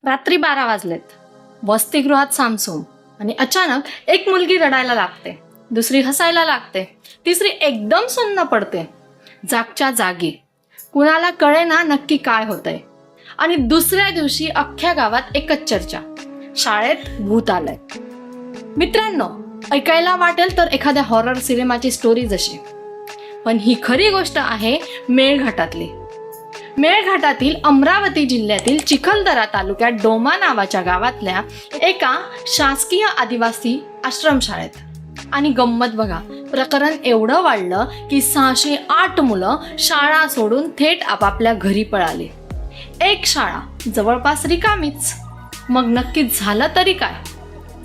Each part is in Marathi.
रात्री 12 वाजलेत. वसतिगृहात सामसूम आणि अचानक एक मुलगी रडायला लागते, दुसरी हसायला लागते, तिसरी एकदम सुन्न पडते. जागच्या जागी कुणाला कळेना नक्की काय होतंय. आणि दुसऱ्या दिवशी अख्ख्या गावात एकच चर्चा, शाळेत भूत आलंय. मित्रांनो, ऐकायला वाटेल तर एखाद्या हॉरर सिनेमाची स्टोरी जशी, पण ही खरी गोष्ट आहे मेळघाटातली. मेळघाटातील अमरावती जिल्ह्यातील चिखलदरा तालुक्यात डोमा नावाच्या गावातल्या एका शासकीय आदिवासी आश्रमशाळेत. आणि गंमत बघा, प्रकरण एवढं वाढलं की 608 मुलं शाळा सोडून थेट आपापल्या घरी पळाली. एक शाळा जवळपास रिकामीच. मग नक्कीच झालं तरी काय?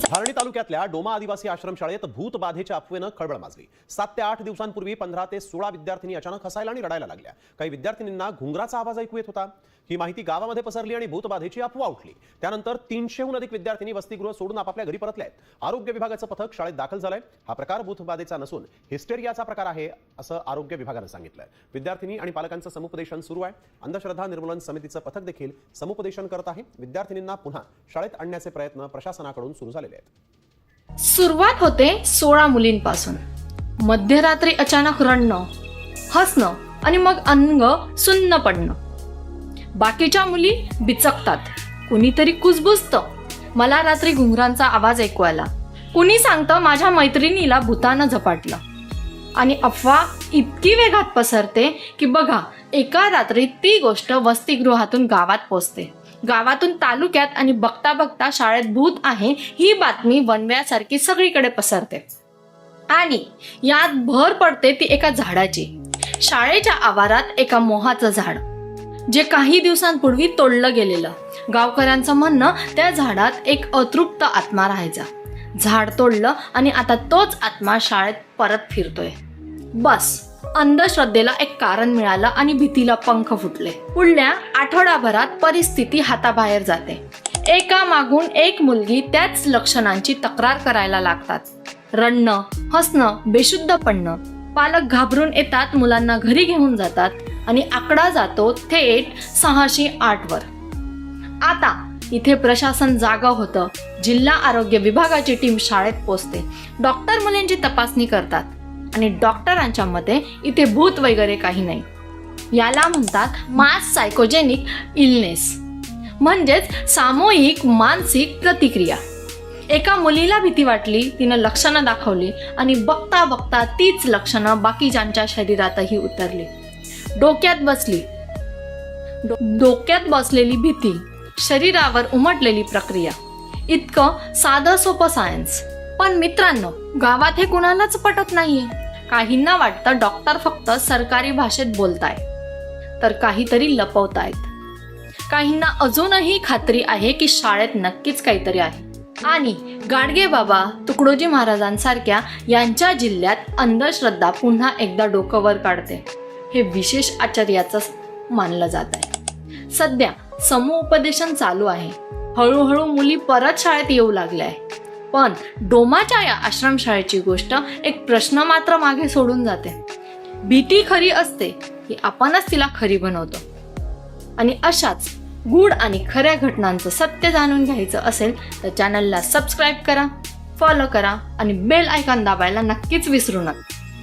धारणी तालुक्यातल्या डोमा आदिवासी आश्रमशाळेत भूतबाधेच्या अफवेनं खळबळ माजली. 7 ते 8 दिवसांपूर्वी 15 ते 16 विद्यार्थिनी अचानक हसायला आणि रडायला लागल्या. काही विद्यार्थिनींना घुंगराचा आवाज ऐकू येत होता. ही माहिती गावामध्ये पसरली आणि भूतबाधेची अफवा उठली. त्यानंतर 300हून अधिक विद्यार्थिनी वसतिगृह सोडून आपापल्या घरी परतले आहेत. आरोग्य विभागाचं पथक शाळेत दाखल झालंय. हा प्रकार भूतबाधेचा नसून हिस्टेरियाचा प्रकार आहे, असं आरोग्य विभागानं सांगितलंय. विद्यार्थिनी आणि पालकांचं समुपदेशन सुरू आहे. अंधश्रद्धा निर्मूलन समितीचं पथक देखील समुपदेशन करत आहे. विद्यार्थिनींना पुन्हा शाळेत आणण्याचे प्रयत्न प्रशासनाकडून सुरू झालेले आहेत. सुरुवात होते 16 मुलींपासून. मध्यरात्री अचानक रडणं, हसणं आणि मग अंग सुन्न पडणं. बाकीच्या मुली बिचकतात, कुणीतरी कुजबुजतं, मला रात्री घुंगरांचा आवाज ऐकू आला, कुणी सांगतं माझ्या मैत्रिणीला भूतानं झपाटलं. आणि अफवा इतकी वेगात पसरते की बघा, एका रात्री ती गोष्ट वसतिगृहातून गावात पोचते, गावातून तालुक्यात, आणि बघता बघता शाळेत भूत आहे ही बातमी वणव्यासारखी सगळीकडे पसरते. आणि यात भर पडते ती एका झाडाची. शाळेच्या आवारात एका मोहाचं झाड, जे काही दिवसांपूर्वी तोडलं गेलेलं. गावकऱ्यांचं म्हणणं, त्या झाडात एक अतृप्त आत्मा राहायचा. झाड तोडलं आणि आता तोच आत्मा शाळेत परत फिरतोय. बस, अंधश्रद्धेला एक कारण मिळालं आणि भीतीला पंख फुटले. पुढल्या आठवडाभरात परिस्थिती हाताबाहेर जाते. एका मागून एक मुलगी त्याच लक्षणांची तक्रार करायला लागतात. रडणं, हसणं, बेशुद्ध पडणं. पालक घाबरून येतात, मुलांना घरी घेऊन जातात आणि आकडा जातो थेट 608 वर. आता इथे प्रशासन जागा होतं. जिल्हा आरोग्य विभागाची टीम शाळेत पोहोचते. डॉक्टर मुलींची तपासणी करतात आणि डॉक्टरांच्या मते इथे भूत वगैरे काही नाही. याला म्हणतात मास सायकोजेनिक इलनेस, म्हणजेच सामूहिक मानसिक प्रतिक्रिया. एका मुलीला भीती वाटली, तिनं लक्षणं दाखवली आणि बघता बघता तीच लक्षणं बाकीच्यांच्या शरीरातही उतरली. डोक्यात बसलेली भीती, शरीरावर उमटलेली प्रक्रिया. इतकं साधं सोपं सायन्स. पण मित्रांनो, गावात हे कुणालाच पटत नाहीये. काहींना वाटतं डॉक्टर फक्त सरकारी भाषेत बोलताय, तर काहीतरी लपवतायत. काहींना अजूनही खात्री आहे की शाळेत नक्कीच काहीतरी आहे. आणि गाडगे बाबा, तुकडोजी महाराजांसारख्या यांच्या जिल्ह्यात अंधश्रद्धा पुन्हा एकदा डोकं वर काढते. हे विशेष आश्चर्याचं मानलं जात आहे. सध्या समुपदेशन चालू आहे. हळूहळू मुली परत शाळेत येऊ लागल्या आहे. पण डोमाच्या या आश्रमशाळेची गोष्ट एक प्रश्न मात्र मागे सोडून जाते. भीती खरी असते की आपणच तिला खरी बनवतो? आणि अशाच गूढ आणि खऱ्या घटनांचं सत्य जाणून घ्यायचं असेल तर चॅनलला सबस्क्राईब करा, फॉलो करा आणि बेल आयकॉन दाबायला नक्कीच विसरू नका.